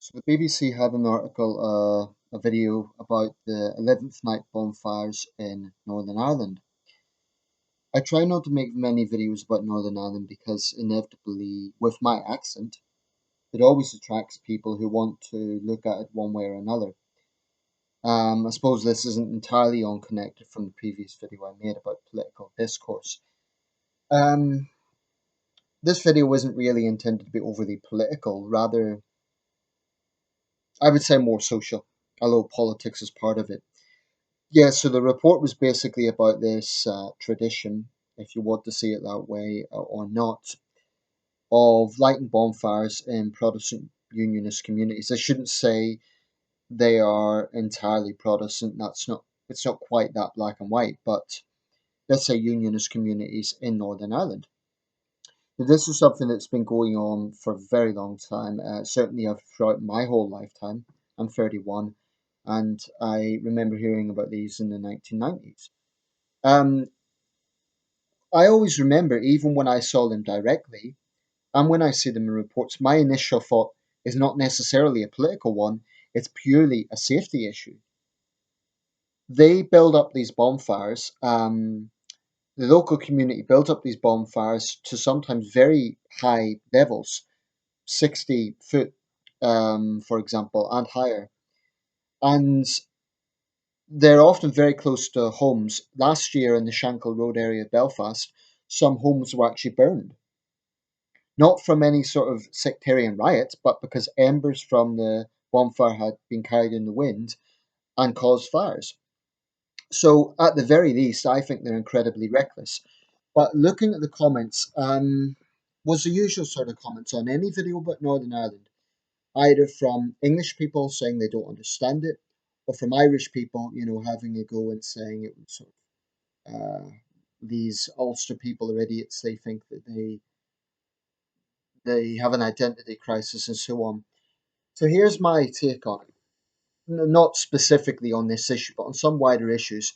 So the BBC had an article, a video about the 11th Night bonfires in Northern Ireland. I try not to make many videos about Northern Ireland because inevitably, with my accent, it always attracts people who want to look at it one way or another. I suppose this isn't entirely unconnected from the previous video I made about political discourse. Um, this video wasn't really intended to be overly political, rather, I would say more social, although politics is part of it. Yeah, so the report was basically about this tradition, if you want to see it that way or not, of lighting bonfires in Protestant Unionist communities. I shouldn't say they are entirely Protestant. It's not quite that black and white, but let's say Unionist communities in Northern Ireland. Now, this is something that's been going on for a very long time. Certainly, throughout my whole lifetime. I'm 31, and I remember hearing about these in the 1990s. Um, I always remember, even when I saw them directly, and when I see them in reports, my initial thought is not necessarily a political one, it's purely a safety issue. They build up these bonfires, the local community built up these bonfires to sometimes very high levels, 60 foot, for example, and higher. And they're often very close to homes. Last year in the Shankill Road area of Belfast, some homes were actually burned, not from any sort of sectarian riots, but because embers from the bonfire had been carried in the wind and caused fires. So, at the very least, I think they're incredibly reckless. But looking at the comments, was the usual sort of comments on any video about Northern Ireland, either from English people saying they don't understand it, or from Irish people, having a go and saying it was sort of, these Ulster people are idiots. They think that they have an identity crisis and so on. So here's my take on it. Not specifically on this issue, but on some wider issues.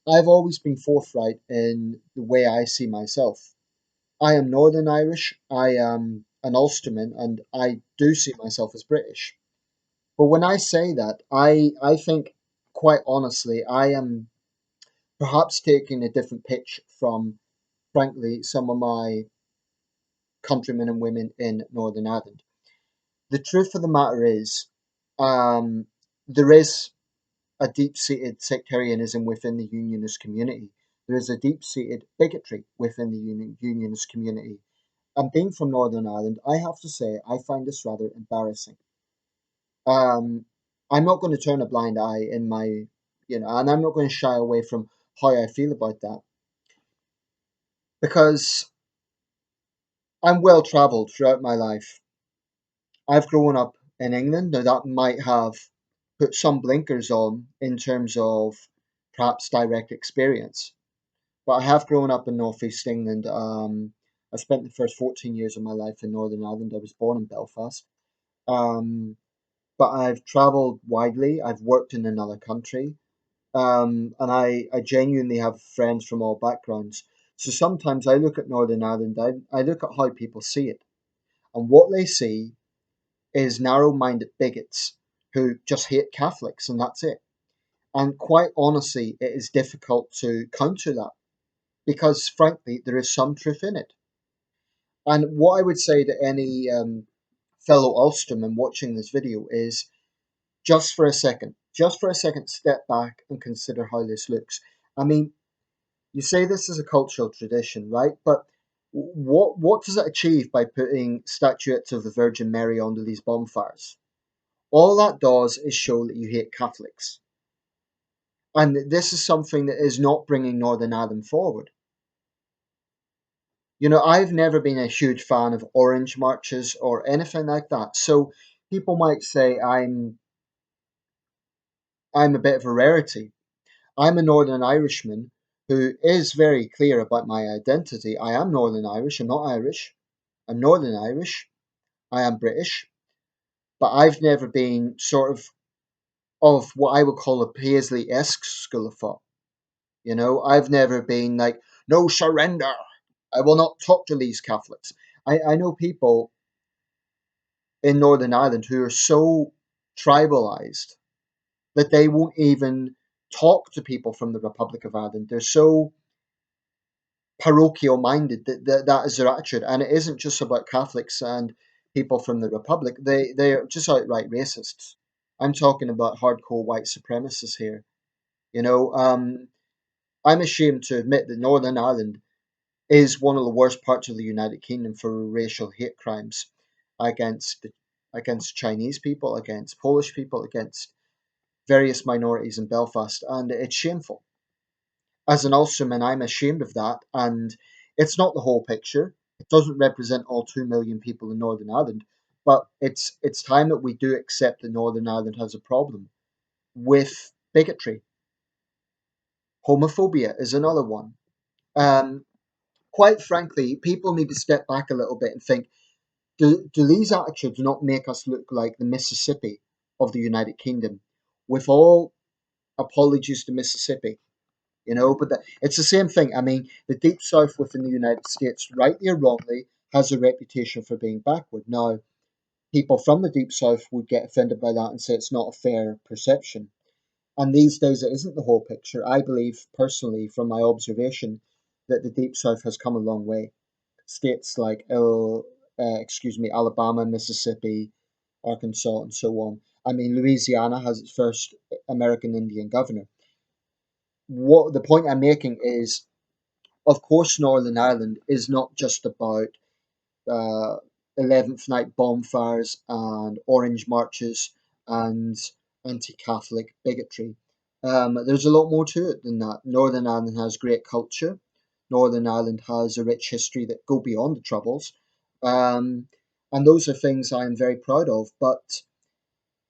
I've always been forthright in the way I see myself. I am Northern Irish, I am an Ulsterman, and I do see myself as British. But when I say that, I think, quite honestly, I am perhaps taking a different pitch from, frankly, some of my countrymen and women in Northern Ireland. The truth of the matter is, um, there is a deep-seated sectarianism within the unionist community. There is a deep-seated bigotry within the unionist community. And being from Northern Ireland, I have to say I find this rather embarrassing. Um, I'm not going to turn a blind eye in my, and I'm not going to shy away from how I feel about that because I'm well travelled throughout my life. I've grown up in England. Now that might have put some blinkers on in terms of perhaps direct experience. But I have grown up in northeast England. I spent the first 14 years of my life in Northern Ireland. I was born in Belfast. Um, but I've travelled widely. I've worked in another country. And I genuinely have friends from all backgrounds. So sometimes I look at Northern Ireland, I look at how people see it. And what they see is narrow minded bigots who just hate Catholics, and that's it. And quite honestly, it is difficult to counter that because, frankly, there is some truth in it. And what I would say to any fellow Ulsterman watching this video is just for a second, step back and consider how this looks. I mean, you say this is a cultural tradition, right? But what does it achieve by putting statuettes of the Virgin Mary onto these bonfires? All that does is show that you hate Catholics. And this is something that is not bringing Northern Ireland forward. I've never been a huge fan of orange marches or anything like that. So people might say I'm a bit of a rarity. I'm a Northern Irishman who is very clear about my identity. I am Northern Irish. I'm not Irish. I'm Northern Irish. I am British. But I've never been sort of what I would call a Paisley-esque school of thought. I've never been like, no surrender. I will not talk to these Catholics. I know people in Northern Ireland who are so tribalised that they won't even talk to people from the Republic of Ireland. They're so parochial minded that is their attitude. And it isn't just about Catholics and people from the Republic, they're just outright racists. I'm talking about hardcore white supremacists here. You know, I'm ashamed to admit that Northern Ireland is one of the worst parts of the United Kingdom for racial hate crimes against against Chinese people, against Polish people, against various minorities in Belfast, and it's shameful. As an Ulsterman, I'm ashamed of that, and it's not the whole picture. It doesn't represent all 2 million people in Northern Ireland, but it's time that we do accept that Northern Ireland has a problem with bigotry. Homophobia is another one. Um, quite frankly, people need to step back a little bit and think: do these attitudes not make us look like the Mississippi of the United Kingdom? With all apologies to Mississippi, but it's the same thing. I mean, the Deep South within the United States, rightly or wrongly, has a reputation for being backward. Now, people from the Deep South would get offended by that and say it's not a fair perception. And these days, it isn't the whole picture. I believe, personally, from my observation, that the Deep South has come a long way. States like Alabama, Mississippi, Arkansas, and so on. I mean, Louisiana has its first American Indian governor. What the point I'm making is, of course, Northern Ireland is not just about uh, 11th Night bonfires and orange marches and anti-Catholic bigotry. There's a lot more to it than that. Northern Ireland has great culture. Northern Ireland has a rich history that go beyond the Troubles. Um, and those are things I am very proud of. But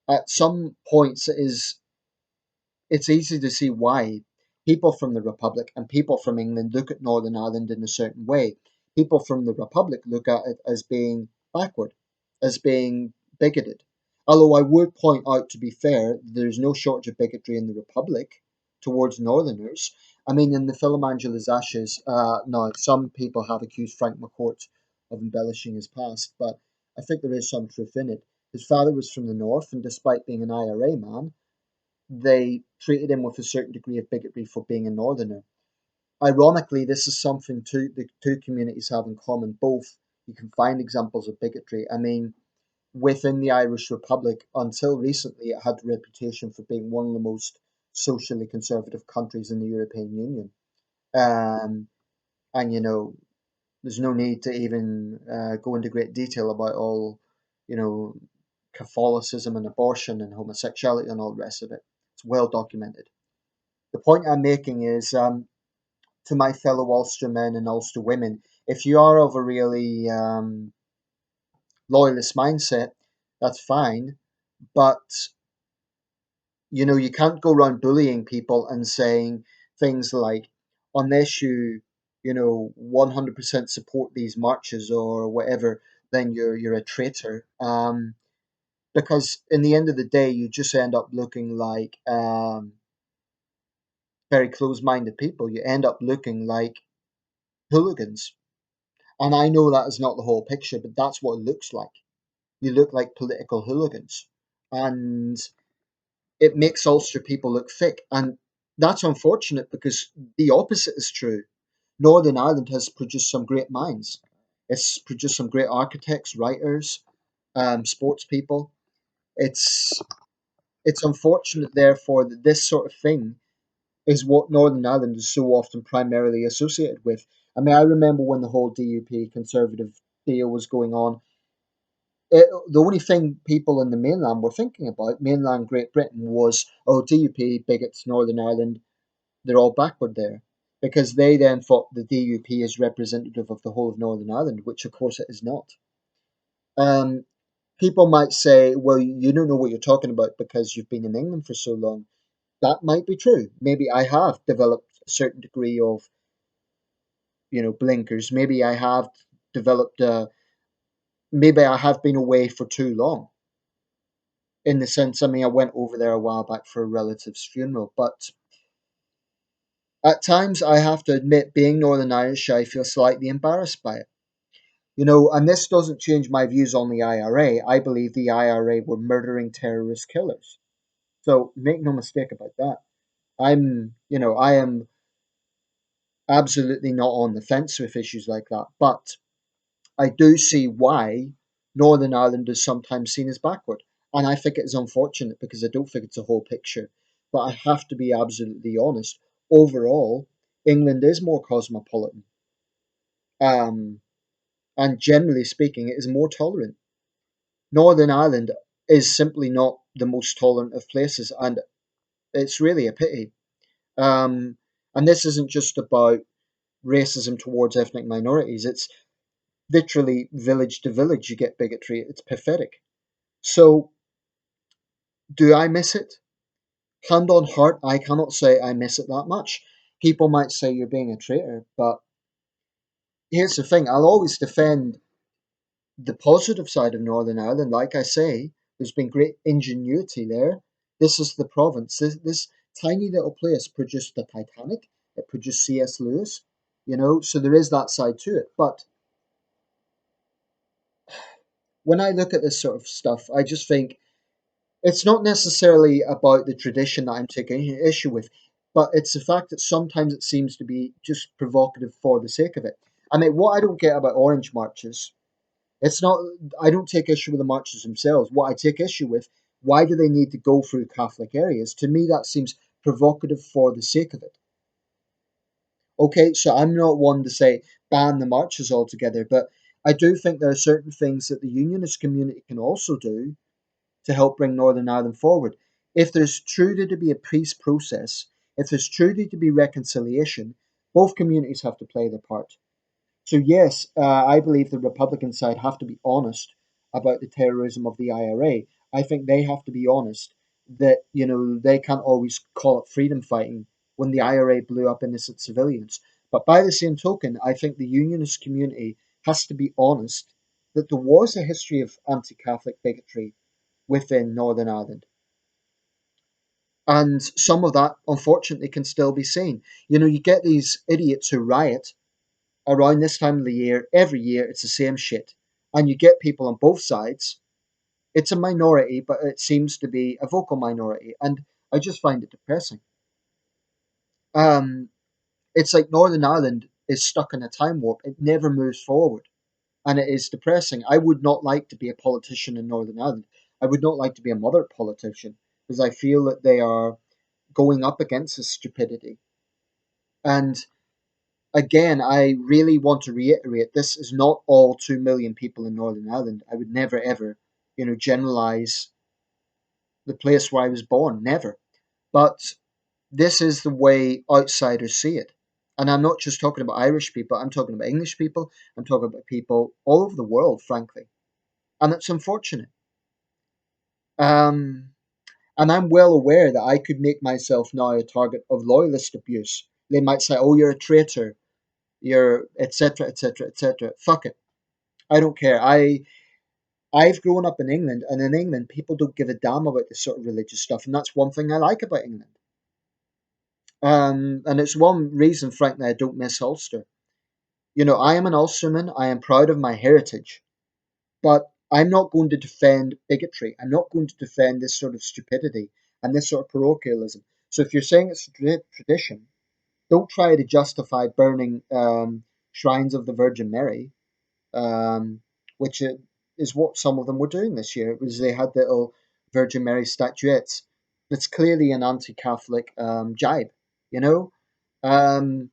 at some points, it's easy to see why people from the Republic and people from England look at Northern Ireland in a certain way. People from the Republic look at it as being backward, as being bigoted. Although I would point out, to be fair, there's no shortage of bigotry in the Republic towards Northerners. I mean, in the film Angela's Ashes, now some people have accused Frank McCourt of embellishing his past, but I think there is some truth in it. His father was from the north, and despite being an IRA man, they treated him with a certain degree of bigotry for being a northerner. Ironically, this is something the two communities have in common. Both you can find examples of bigotry. I mean, within the Irish Republic, until recently, it had a reputation for being one of the most socially conservative countries in the European Union. Um, and there's no need to even go into great detail about all, you know, Catholicism and abortion and homosexuality and all the rest of it. It's well documented. The point I'm making is, to my fellow Ulstermen and Ulster women, if you are of a really loyalist mindset, that's fine. But you can't go around bullying people and saying things like, unless you 100% support these marches or whatever, then you're a traitor. Because in the end of the day, you just end up looking like very close-minded people. You end up looking like hooligans. And I know that is not the whole picture, but that's what it looks like. You look like political hooligans. And it makes Ulster people look thick. And that's unfortunate because the opposite is true. Northern Ireland has produced some great minds. It's produced some great architects, writers, sports people. It's it's unfortunate, therefore, that this sort of thing is what Northern Ireland is so often primarily associated with. I mean, I remember when the whole DUP Conservative deal was going on, the only thing people in the mainland were thinking about, mainland Great Britain, was, oh, DUP, bigots, Northern Ireland, they're all backward there. Because they then thought the DUP is representative of the whole of Northern Ireland, which of course it is not. Um, People might say, well, you don't know what you're talking about because you've been in England for so long. That might be true. Maybe I have developed a certain degree of, blinkers. Maybe I have developed, maybe I have been away for too long. In the sense, I mean, I went over there a while back for a relative's funeral, but at times I have to admit, being Northern Irish, I feel slightly embarrassed by it. And this doesn't change my views on the IRA. I believe the IRA were murdering terrorist killers. So make no mistake about that. I am absolutely not on the fence with issues like that. But I do see why Northern Ireland is sometimes seen as backward. And I think it is unfortunate because I don't think it's a whole picture. But I have to be absolutely honest. Overall, England is more cosmopolitan. Um, and generally speaking, it is more tolerant. Northern Ireland is simply not the most tolerant of places, and it's really a pity. Um, and this isn't just about racism towards ethnic minorities, it's literally village to village you get bigotry. It's pathetic. So, do I miss it? Hand on heart, I cannot say I miss it that much. People might say you're being a traitor, but here's the thing, I'll always defend the positive side of Northern Ireland. Like I say, there's been great ingenuity there. This is the province. This tiny little place produced the Titanic. It produced C.S. Lewis. So there is that side to it. But when I look at this sort of stuff, I just think it's not necessarily about the tradition that I'm taking issue with, but it's the fact that sometimes it seems to be just provocative for the sake of it. I mean, what I don't get about orange marches, it's not, I don't take issue with the marches themselves. What I take issue with, why do they need to go through Catholic areas? To me, that seems provocative for the sake of it. Okay, so I'm not one to say ban the marches altogether, but I do think there are certain things that the unionist community can also do to help bring Northern Ireland forward. If there's truly to be a peace process, if there's truly to be reconciliation, both communities have to play their part. So yes, I believe the Republican side have to be honest about the terrorism of the IRA. I think they have to be honest that they can't always call it freedom fighting when the IRA blew up innocent civilians. But by the same token, I think the unionist community has to be honest that there was a history of anti-Catholic bigotry within Northern Ireland. And some of that, unfortunately, can still be seen. You get these idiots who riot around this time of the year. Every year, it's the same shit. And you get people on both sides. It's a minority, but it seems to be a vocal minority. And I just find it depressing. Um, it's like Northern Ireland is stuck in a time warp. It never moves forward. And it is depressing. I would not like to be a politician in Northern Ireland. I would not like to be a mother politician because I feel that they are going up against this stupidity. And again, I really want to reiterate this is not all 2 million people in Northern Ireland. I would never, ever, generalize the place where I was born. Never. But this is the way outsiders see it. And I'm not just talking about Irish people, I'm talking about English people, I'm talking about people all over the world, frankly. And it's unfortunate. Um, and I'm well aware that I could make myself now a target of loyalist abuse. They might say, oh, you're a traitor, you're etc etc etc. Fuck it, I don't care. I've grown up in England, and in England people don't give a damn about this sort of religious stuff, and that's one thing I like about England. And it's one reason, frankly, I don't miss Ulster. I am an Ulsterman. I am proud of my heritage, but I'm not going to defend bigotry. I'm not going to defend this sort of stupidity and this sort of parochialism. So if you're saying it's a tradition, don't try to justify burning shrines of the Virgin Mary, um, which is what some of them were doing this year. It was they had little Virgin Mary statuettes. That's clearly an anti-Catholic jibe. You know, um,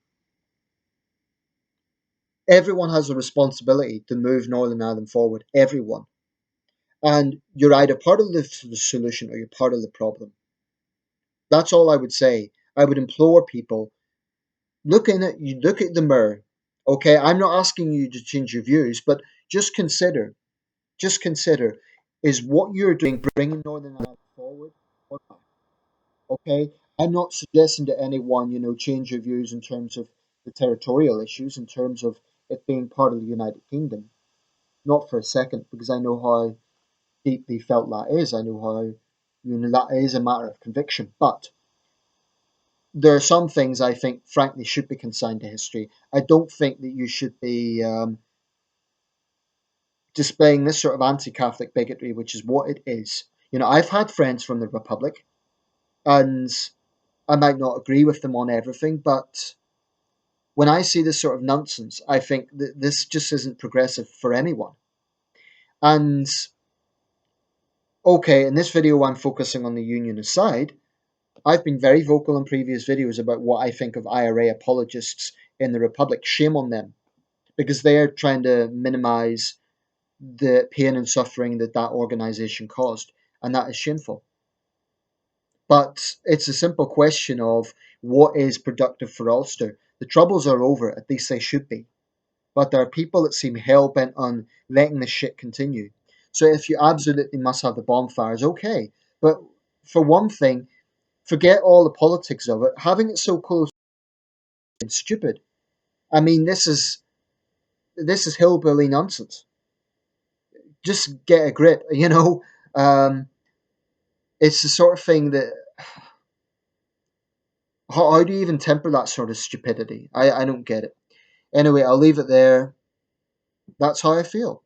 everyone has a responsibility to move Northern Ireland forward. Everyone, and you're either part of the solution or you're part of the problem. That's all I would say. I would implore people look at the mirror. Okay, I'm not asking you to change your views, but just consider just consider, is what you're doing bringing Northern Ireland forward or not? Okay, I'm not suggesting to anyone, change your views in terms of the territorial issues, in terms of it being part of the United Kingdom. Not for a second, because I know how deeply felt that is. I know how, that is a matter of conviction. But there are some things I think, frankly, should be consigned to history. I don't think that you should be displaying this sort of anti-Catholic bigotry, which is what it is. I've had friends from the Republic, and I might not agree with them on everything, but when I see this sort of nonsense, I think that this just isn't progressive for anyone. And okay, in this video, I'm focusing on the unionist side. I've been very vocal in previous videos about what I think of IRA apologists in the Republic. Shame on them, because they're trying to minimize the pain and suffering that that organization caused, and that is shameful. But it's a simple question of what is productive for Ulster. The troubles are over, at least they should be. But there are people that seem hell bent on letting this shit continue. So if you absolutely must have the bonfires, okay. But for one thing, forget all the politics of it. Having it so close is stupid. I mean, this is hillbilly nonsense. Just get a grip, It's the sort of thing that how do you even temper that sort of stupidity? I don't get it. Anyway, I'll leave it there. That's how I feel.